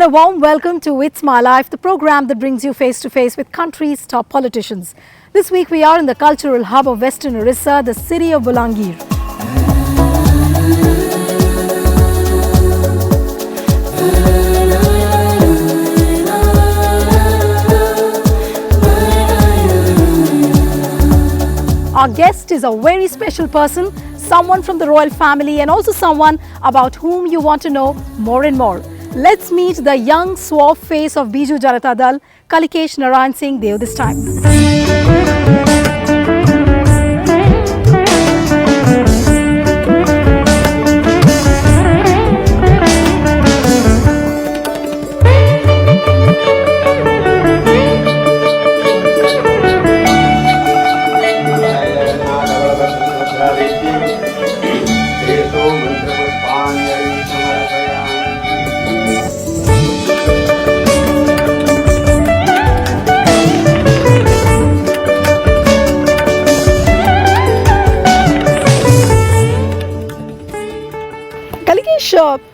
and a warm welcome to It's My Life, the program that brings you face to face with country's top politicians. This week we are in the cultural hub of Western Orissa, the city of Bolangir. Our guest is a very special person, someone from the royal family and also someone about whom you want to know more and more. Let's meet the young suave face of Biju Janata Dal, Kalikesh Narayan Singh Dev this time.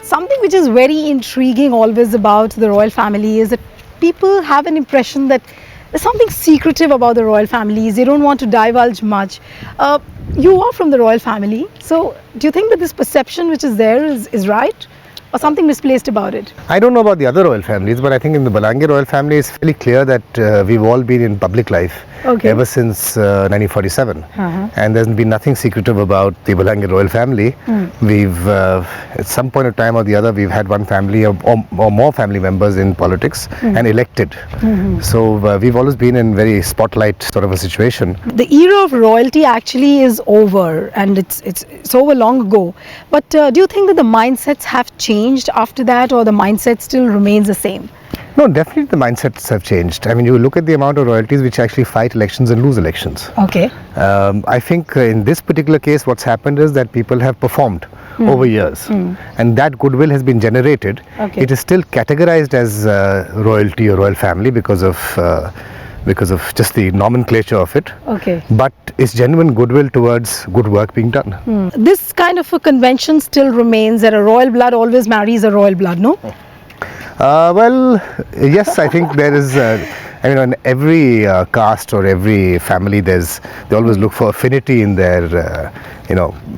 Something which is very intriguing always about the royal family is that people have an impression that there's something secretive about the royal families. They don't want to divulge much. You are from the royal family, so do you think that this perception which is there is right? Or something misplaced about it? I don't know about the other royal families, but I think in the Bolangir royal family it's fairly clear that we've all been in public life ever since 1947. And there's been nothing secretive about the Bolangir royal family. We've, at some point of time or the other, we've had one family or more family members in politics and elected. So we've always been in very spotlight sort of a situation. The era of royalty actually is over, and it's over long ago. But do you think that the mindsets have changed after that, or the mindset still remains the same? No, definitely the mindsets have changed. I mean, you look at the amount of royalties which actually fight elections and lose elections. Okay. I think in this particular case what's happened is that people have performed over years and that goodwill has been generated. It is still categorized as royalty or royal family because of just the nomenclature of it. But it's genuine goodwill towards good work being done. This kind of a convention still remains that a royal blood always marries a royal blood, no? Well, yes, I think there is, I mean, in every caste or every family, they always look for affinity in their,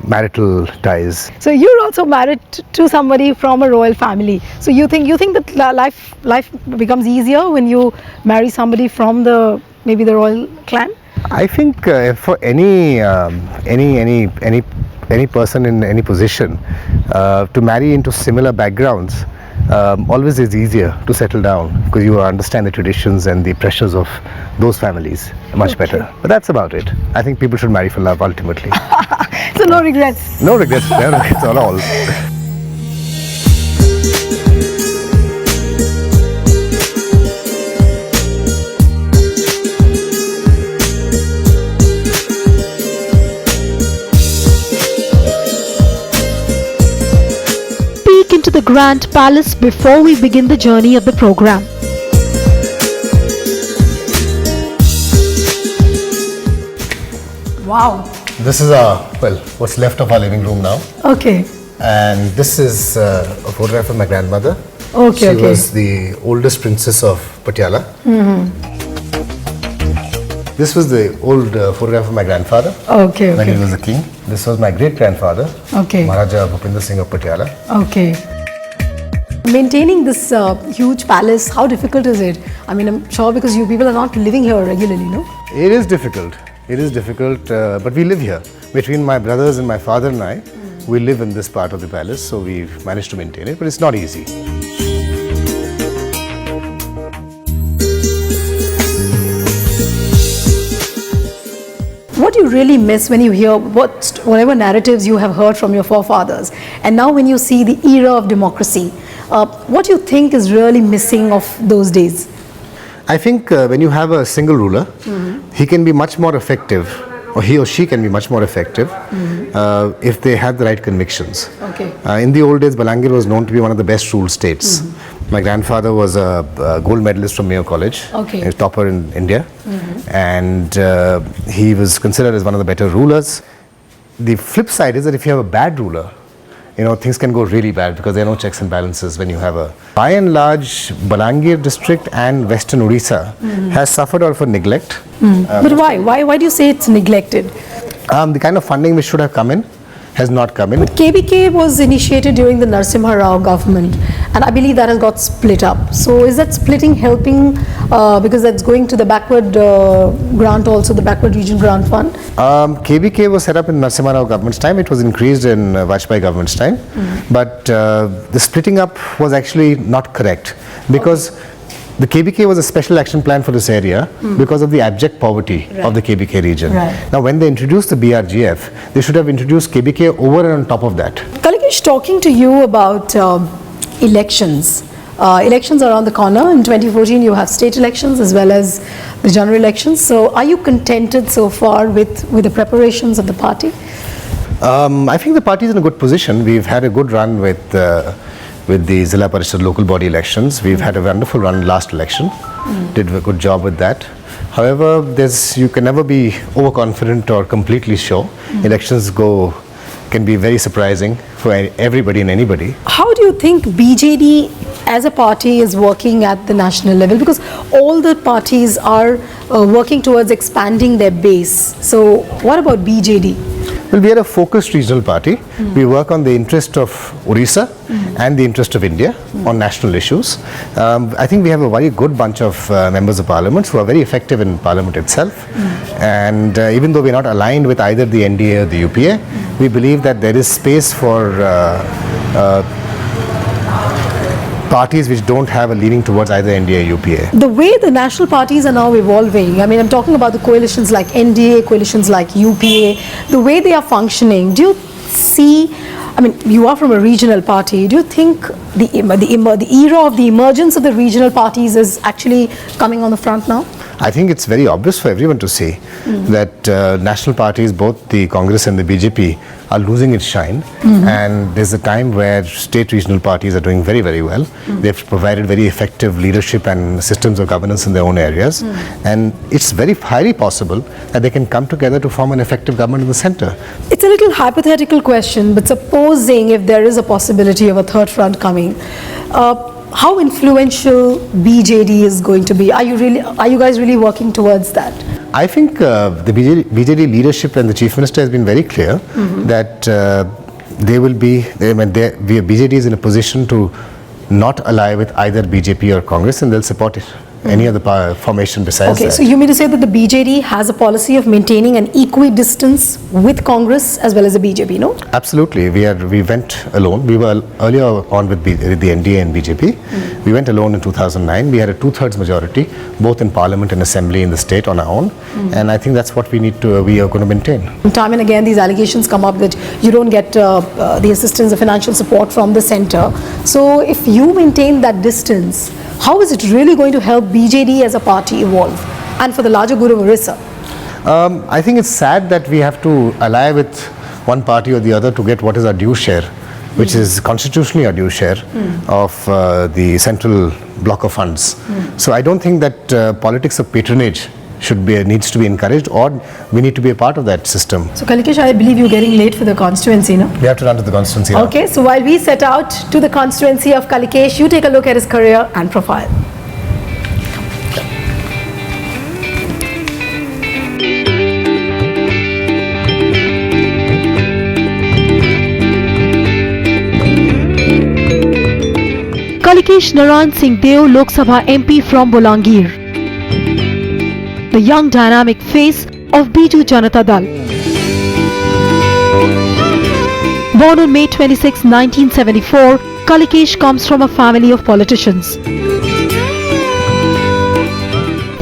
marital ties. So you're also married to somebody from a royal family. So you think that life becomes easier when you marry somebody from maybe the royal clan? I think for any person in any position to marry into similar backgrounds always is easier to settle down because you understand the traditions and the pressures of those families much better. But that's about it. I think people should marry for love ultimately. So no regrets? No regrets at all. Into the Grand Palace before we begin the journey of the program. Wow. This is what's left of our living room now. Okay. And this is a photograph of my grandmother. Okay. She was the oldest princess of Patiala. This was the old photograph of my grandfather. When he was a king. This was my great-grandfather. Maharaja Bhupinder Singh of Patiala. Maintaining this huge palace, how difficult is it? I mean, I'm sure because you people are not living here regularly, no? It is difficult. But we live here. Between my brothers and my father and I, we live in this part of the palace, so we've managed to maintain it, but it's not easy. What do you really miss when you hear whatever narratives you have heard from your forefathers, and now when you see the era of democracy, what do you think is really missing of those days? I think when you have a single ruler, he can be much more effective, or he or she can be much more effective if they have the right convictions. In the old days, Bolangir was known to be one of the best ruled states. My grandfather was a gold medalist from Mayo College, a topper in India, and he was considered as one of the better rulers. The flip side is that if you have a bad ruler, things can go really bad because there are no checks and balances when you have a... By and large, Balangir district and Western Odisha has suffered out of neglect. But why? Why do you say it's neglected? The kind of funding which should have come in has not come in. KBK was initiated during the Narasimha Rao government, and I believe that has got split up. So is that splitting helping, because that's going to the backward grant also, the backward region grant fund? KBK was set up in Narasimha Rao government's time. It was increased in Vajpayee government's time. But the splitting up was actually not correct, because the KBK was a special action plan for this area because of the abject poverty of the KBK region. Now, when they introduced the BRGF, they should have introduced KBK over and on top of that. Kalikesh, talking to you about elections. Elections are around the corner. In 2014, you have state elections as well as the general elections. So, are you contented so far with the preparations of the party? I think the party is in a good position. We've had a good run with the Zilla Parishad local body elections. We've had a wonderful run last election. Did a good job with that. However, you can never be overconfident or completely sure. Elections can be very surprising for everybody and anybody. How do you think BJD as a party is working at the national level? Because all the parties are working towards expanding their base. So what about BJD? Well, we are a focused regional party. We work on the interest of Orissa and the interest of India on national issues. I think we have a very good bunch of members of parliament who are very effective in parliament itself. And even though we are not aligned with either the NDA or the UPA, we believe that there is space for parties which don't have a leaning towards either NDA or UPA. The way the national parties are now evolving, I mean, I'm talking about the coalitions like NDA, coalitions like UPA, the way they are functioning, do you see, I mean, you are from a regional party, do you think the era of the emergence of the regional parties is actually coming on the front now? I think it's very obvious for everyone to see that national parties, both the Congress and the BJP, are losing its shine. And there's a time where state regional parties are doing very, very well. They've provided very effective leadership and systems of governance in their own areas. And it's very highly possible that they can come together to form an effective government in the center. It's a little hypothetical question, but supposing if there is a possibility of a third front coming, how influential BJD is going to be? Are you guys really working towards that? I think the BJD leadership and the Chief Minister has been very clear that BJD is in a position to not ally with either BJP or Congress, and they'll support it. Any other formation besides that. Okay, so you mean to say that the BJD has a policy of maintaining an equidistance with Congress as well as the BJP, no? Absolutely. We went alone. We were earlier on with the NDA and BJP. We went alone in 2009. We had a 2/3 majority, both in Parliament and Assembly in the state on our own. And I think that's what we are going to maintain. Time and again, these allegations come up that you don't get the assistance or financial support from the center. So if you maintain that distance, how is it really going to help BJD as a party evolve and for the larger good of Orissa? I think it's sad that we have to ally with one party or the other to get what is our due share, which is constitutionally our due share of the central block of funds. So I don't think that politics of patronage needs to be encouraged, or we need to be a part of that system. So Kalikesh, I believe you're getting late for the constituency, no? We have to run to the constituency now. Okay, so while we set out to the constituency of Kalikesh, you take a look at his career and profile. Kalikesh Narayan Singh Deo, Lok Sabha MP from Bolangir. The young dynamic face of Biju Janata Dal. Born on May 26, 1974, Kalikesh comes from a family of politicians.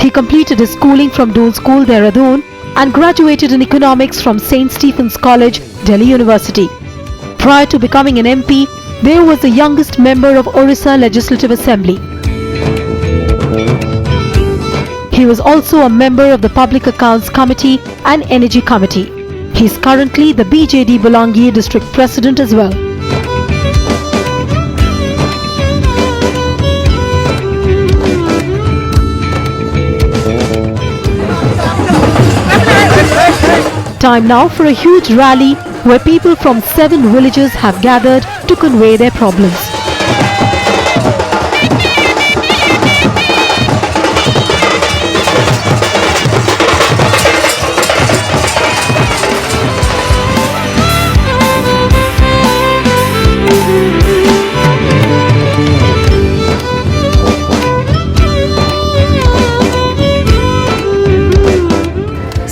He completed his schooling from Doon School, Dehradun, and graduated in economics from St. Stephen's College, Delhi University. Prior to becoming an MP, Deo was the youngest member of Orissa Legislative Assembly. He was also a member of the Public Accounts Committee and Energy Committee. He is currently the BJD Bolangir District President as well. Time now for a huge rally where people from 7 villages have gathered to convey their problems.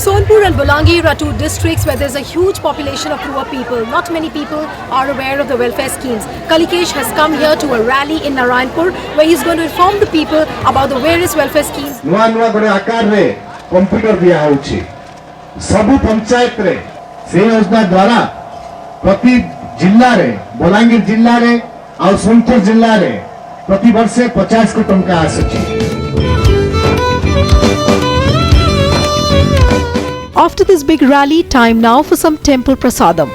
Sonpur and Bolangir are 2 districts where there's a huge population of poor people. Not many people are aware of the welfare schemes. Kalikesh has come here to a rally in Narayanpur where he's going to inform the people about the various welfare schemes. नुआ नुआ गोटे आकार रे computer दिया होउची सबु पंचायत रे से योजना द्वारा प्रति जिल्ला रे बलांगीर जिल्ला रे और सोनपुर जिल्ला रे प्रति वर्ष 50 कोटी टंका आसुची. After this big rally, time now for some temple prasadam.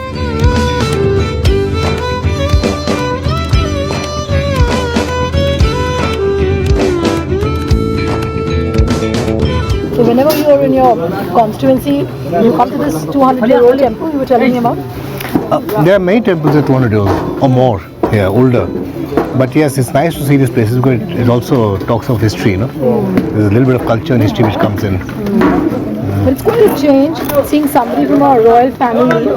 So whenever you are in your constituency, you come to this 200-year-old temple you were telling me about? There are many temples at 200 years or more, older. But yes, it's nice to see these places because it also talks of history, you know. There's a little bit of culture and history which comes in. But it's quite a change seeing somebody from our royal family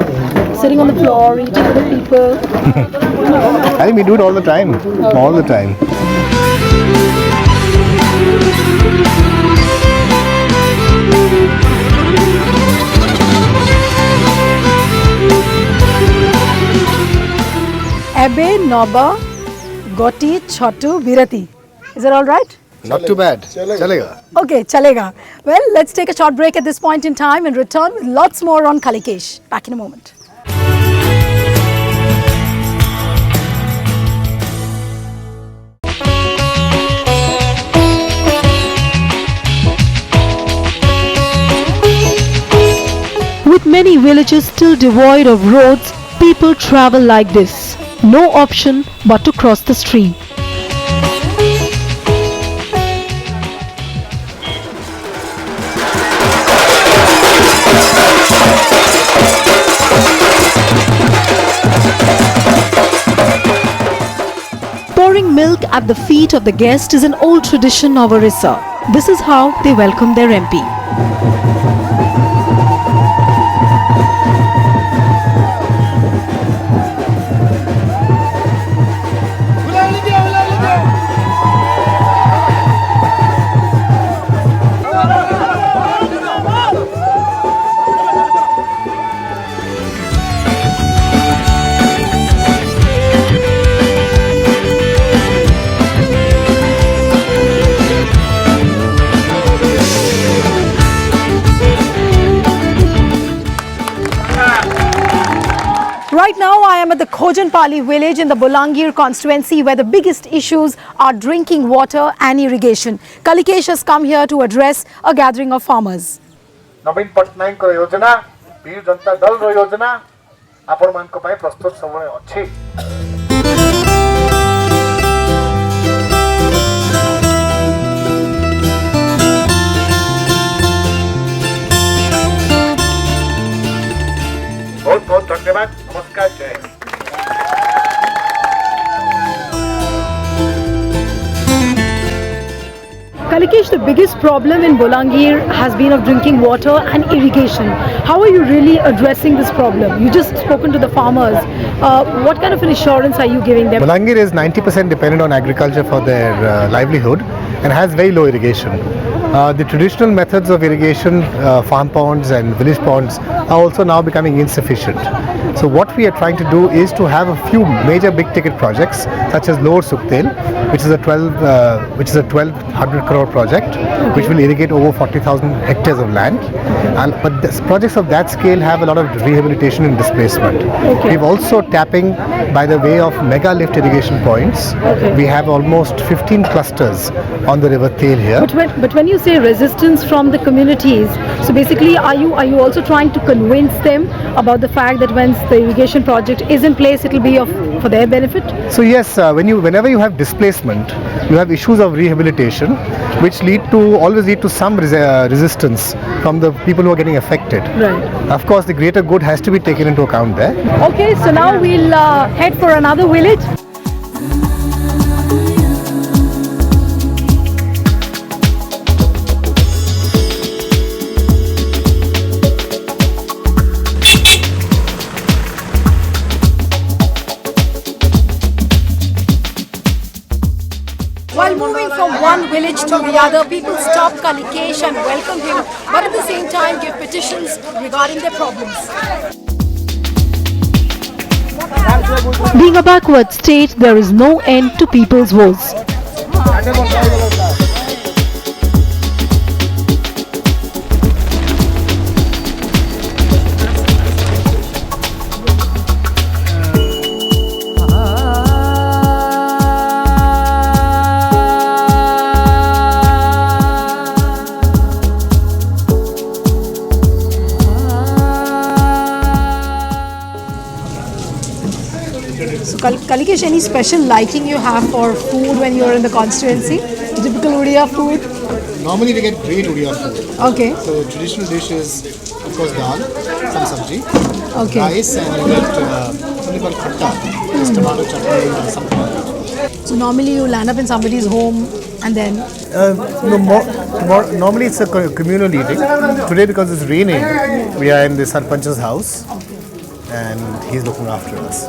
sitting on the floor, eating with the people. I think we do it all the time, all the time. Ebe, Noba, Goti, Chotu, Virati. Is that all right? Not too bad. Chalega. Okay, chalega. Well, let's take a short break at this point in time and return with lots more on Kalikesh. Back in a moment. With many villages still devoid of roads, people travel like this. No option but to cross the stream. Pouring milk at the feet of the guest is an old tradition of Orissa. This is how they welcome their MP. Right now I am at the Khojanpali village in the Bolangir constituency where the biggest issues are drinking water and irrigation. Kalikesh has come here to address a gathering of farmers. नवीन पटनायक को योजना बीर जनता दल रो योजना आपण मान को पाए प्रस्तुत समय अछि. बहुत बहुत धन्यवाद. नमस्कार. जय. Kalikesh, the biggest problem in Bolangir has been of drinking water and irrigation. How are you really addressing this problem? You just spoken to the farmers. What kind of an assurance are you giving them? Bolangir is 90% dependent on agriculture for their livelihood and has very low irrigation. The traditional methods of irrigation, farm ponds and village ponds are also now becoming insufficient. So what we are trying to do is to have a few major big ticket projects such as Lower Suktel, which is a 1200 crore project which will irrigate over 40,000 hectares of land. But projects of that scale have a lot of rehabilitation and displacement. We're also tapping by the way of mega lift irrigation points. We have almost 15 clusters on the river Tel here. But when you say resistance from the communities, so basically are you also trying to convince them about the fact that once the irrigation project is in place, it will be of for their benefit? So yes, whenever you have displacement, you have issues of rehabilitation, which always lead to some resistance from the people who are getting affected. Right. Of course, the greater good has to be taken into account there. Okay, so now we'll head for another village. While moving from one village to the other, people stop Kalikesh and welcome him, but at the same time give petitions regarding their problems. Being a backward state, there is no end to people's woes. So Kalikesh, any special liking you have for food when you're in the constituency? Typical Odia food? Normally we get great Odia food. Okay. So traditional dish is of course dal, some sabji, Okay. rice, and we get something called khatta, just tomato chutney or something like that. So normally you land up in somebody's home and then Normally it's a communal eating. Today, because it's raining, we are in the Sarpanch's house, and he's looking after us.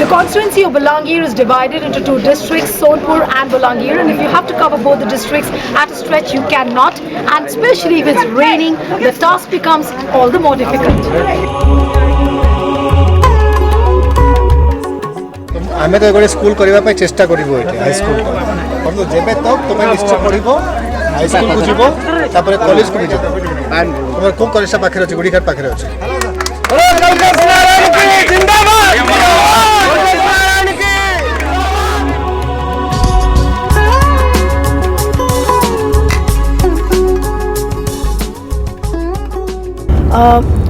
the constituency of Bolangir is divided into two districts, Sonpur and Bolangir, and if you have to cover both the districts at a stretch, you cannot, and especially if it's raining, the task becomes all the more difficult. ଆମେ ତ ଗୋଟେ school କରିବା ପାଇଁ ଚେଷ୍ଟା କରିବୁ ଏଠି high school କିନ୍ତୁ ଯେବେ ତକ ତୁମେ ନିଶ୍ଚୟ ପଢ଼ିବ ହାଇସ୍କୁଲକୁ ଯିବ ତାପରେ କଲେଜକୁ ବି ଯିବ ତୁମର କୋଉ କଲେଜ ପାଖରେ ଅଛି ଗୁଡିଘାଟ ପାଖରେ ଅଛି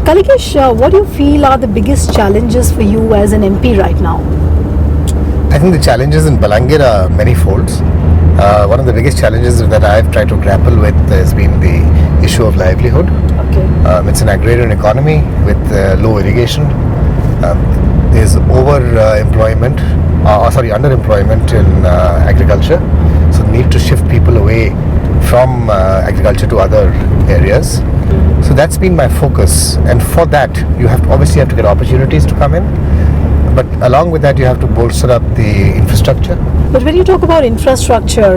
Kalikesh, what do you feel are the biggest challenges for you as an MP right now? I think the challenges in Bolangir are manifolds. One of the biggest challenges that I've tried to grapple with has been the issue of livelihood. Okay. It's an agrarian economy with low irrigation. There's underemployment in agriculture. So the need to shift people away from agriculture to other areas. So that's been my focus, and for that you obviously have to get opportunities to come in. But along with that, you have to bolster up the infrastructure. But when you talk about infrastructure,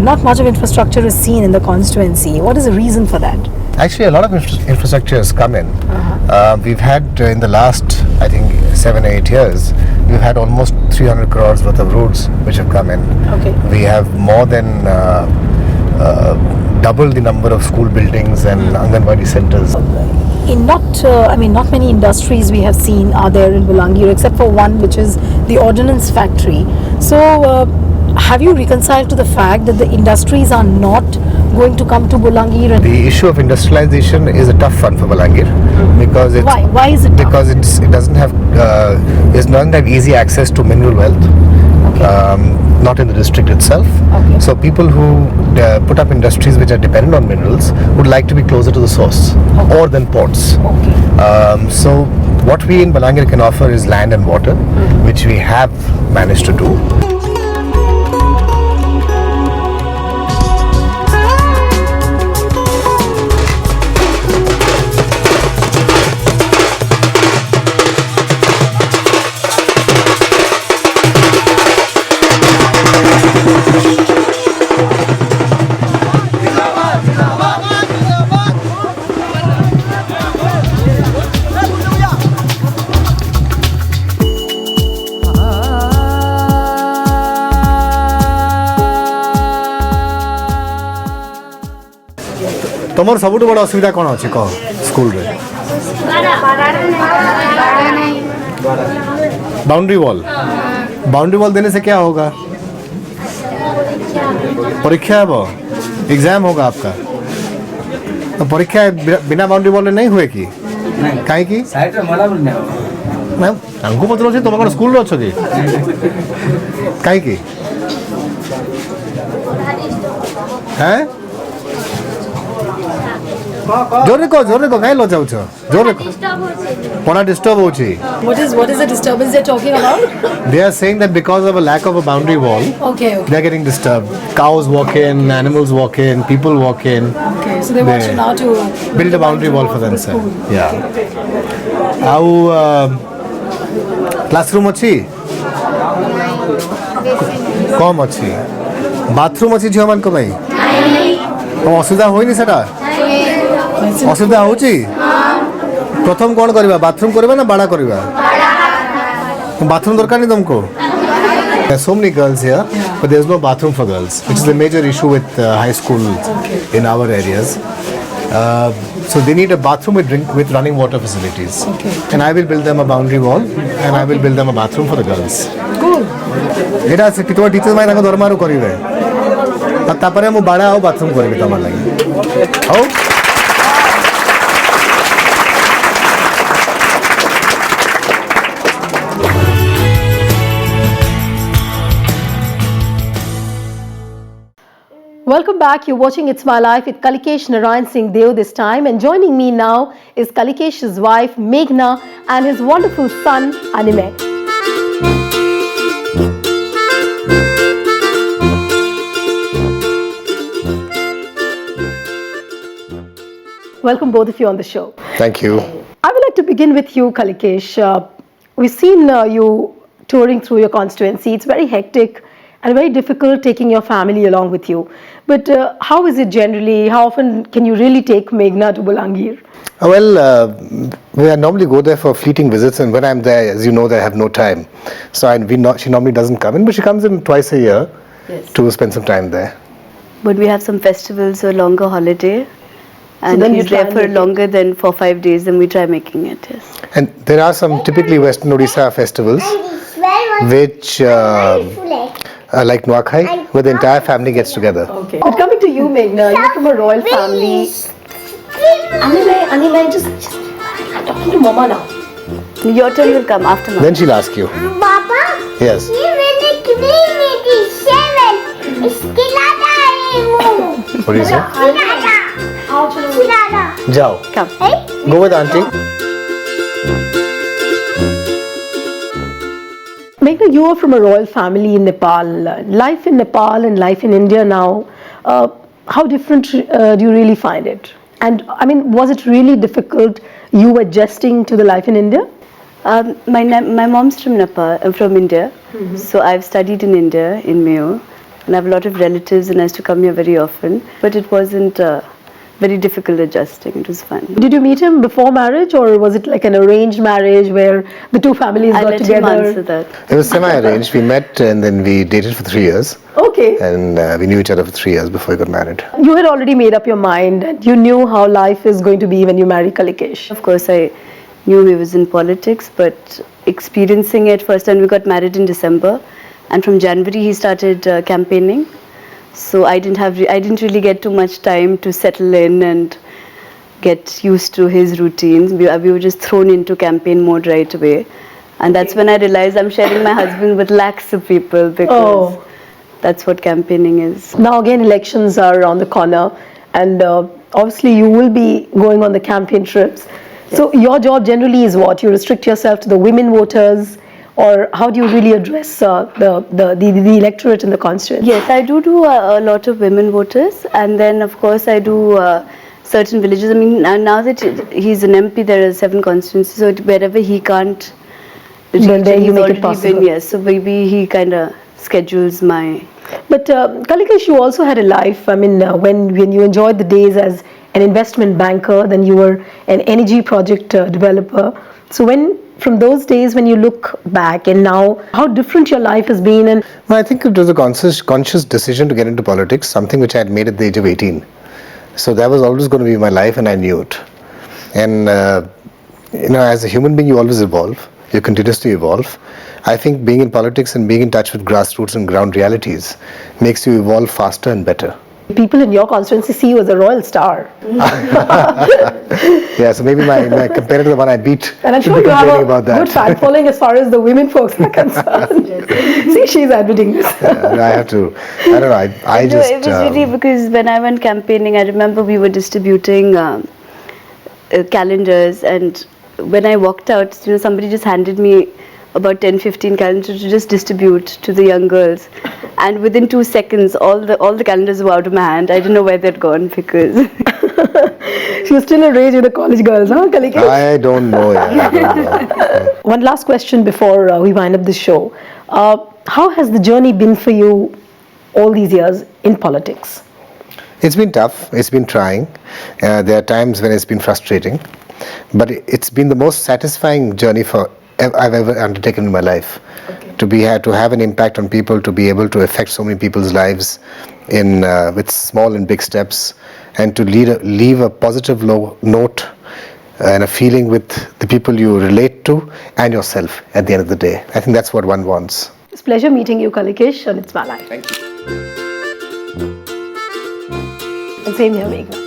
not much of infrastructure is seen in the constituency. What is the reason for that? Actually, a lot of infrastructure has come in. We've had in the last, I think, 7-8 years, we've had almost 300 crores worth of roads which have come in. Okay. We have more than double the number of school buildings and Anganwadi centers. In not many industries we have seen are there in Bolangir, except for one, which is the ordnance factory. So, have you reconciled to the fact that the industries are not going to come to Bolangir? The issue of industrialization is a tough one for Bolangir because it's Why? Why is it tough? because it doesn't have easy access to mineral wealth. Not in the district itself. Okay. So people who put up industries which are dependent on minerals would like to be closer to the source or than ports. Okay. So what we in Bolangir can offer is land and water, which we have managed to do. तुमर सबुठ बड़ असुविधा कौन अच्छी कह school रे boundary wall देने से क्या होगा परीक्षा है एग्जाम होगा आपका तो परीक्षा बिना बाउंड्री वॉल नहीं हुए कि कहीं की मैम हमको पचर तुम कौन स्कूल अच्छो कि कहीं की हैं जोरे कह कहीं लजाऊ जोरे पढ़ा डिस्टर्ब होची What is the disturbance they're talking about? They are saying that because of a lack of a boundary wall, Okay. they're getting disturbed. Cows walk in, animals walk in, people walk in. Okay. So they want you now to Build a boundary wall for themselves. Yeah. How classroom अच्छी? कम अच्छी. Bathroom अच्छी झियो मान को भाई? तो असुविधा होई नहीं सेटा? असुविधा होची? प्रथम कौन करिबा बाथरूम करिबा ना बाड़ा करिबा बाथरूम दरकार नहीं तुमको there are so many girls here but there is no bathroom for girls which is a major issue with high school in our areas so they need a bathroom with running water facilities and I will build them a boundary wall and I will build them a bathroom for the girls एटा से कितवा teachers माइ ताको दरमारू करिवे तापरे मु बाड़ा आउ bathroom करिवे तमर लागि आउ Welcome back. You're watching It's My Life with Kalikesh Narayan Singh Deo this time, and joining me now is Kalikesh's wife Meghna and his wonderful son Anime. Welcome both of you on the show. Thank you. I would like to begin with you, Kalikesh. We've seen you touring through your constituency. It's very hectic and very difficult taking your family along with you. But how is it generally? How often can you really take Meghna to Bolangir? Well, we normally go there for fleeting visits, and when I'm there, as you know, I have no time. So she normally doesn't come in, but she comes in twice a year to spend some time there. But we have some festivals or longer holiday, and then you he's try there and for make it. longer than 4-5 days, then we try making it. Yes. And there are some typically Western Odisha festivals, which like Nuakhai, where the entire family gets together. Okay. But coming to you, Meghna, you're from a royal family. Anime, just I'm talking to Mama now. Your turn will come after now. Then she'll ask you. Papa, Yes. ये मैंने cream की 7 इसकी लाता है momo What do you say? लाता Jao. Come. Go with auntie. Meghna, you are from a royal family in Nepal. Life in Nepal and life in India now, how different do you really find it? And I mean, was it really difficult you adjusting to the life in India? My mom's from Nepal, from India. So I've studied in India, in Mayo, and I have a lot of relatives and I used to come here very often. But it wasn't very difficult adjusting. It was fun. Did you meet him before marriage, or was it like an arranged marriage where the two families I'll got let together? him answer that. It was semi-arranged. We met and then we dated for 3 years, Okay. and we knew each other for 3 years before we got married. You had already made up your mind and you knew how life is going to be when you marry Kalikesh. Of course, I knew he was in politics, but experiencing it first, and we got married in December, and from January he started campaigning. So I didn't really get too much time to settle in and get used to his routines. We were just thrown into campaign mode right away, and that's when I realized I'm sharing my husband with lakhs of people because that's what campaigning is. Now again elections are around the corner, and obviously you will be going on the campaign trips. So your job generally is what? You restrict yourself to the women voters, or how do you really address the electorate in the constituency? Yes, I do a lot of women voters, and then of course I do certain villages. I mean, now that he's an MP, there are 7 constituencies, so wherever he can't reach, Then there you he's make it already possible. been, yes, so maybe he kind of schedules my... But Kalikesh, you also had a life. I mean, when you enjoyed the days as an investment banker, then you were an energy project developer. So from those days when you look back and now, how different your life has been? And Well, I think it was a conscious decision to get into politics, something which I had made at the age of 18. So that was always going to be my life, and I knew it. And as a human being, you always evolve. You continuously evolve. I think being in politics and being in touch with grassroots and ground realities makes you evolve faster and better. People in your constituency see you as a royal star. Yeah, so maybe my compared to the one I beat, And I'm should sure be you have complaining a about that. good fan following as far as the women folks are concerned. See, she's admitting this. I have to. I don't know. I No, just. it was really because when I went campaigning, I remember we were distributing calendars, and when I walked out, somebody just handed me about 10-15 calendars to just distribute to the young girls, and within 2 seconds all the calendars were out of my hand. I didn't know where they'd gone because She was still a rage with the college girls, huh, Kalikesh? I don't know. Yeah, I don't know. One last question before we wind up the show. How has the journey been for you all these years in politics? It's been tough. It's been trying. There are times when it's been frustrating, but it's been the most satisfying journey I've ever undertaken in my life. Okay. To have an impact on people, to be able to affect so many people's lives with small and big steps, and to leave a positive note and a feeling with the people you relate to and yourself at the end of the day. I think that's what one wants. It's a pleasure meeting you, Kalikesh, on It's My Life. Thank you. And same here, Meghna.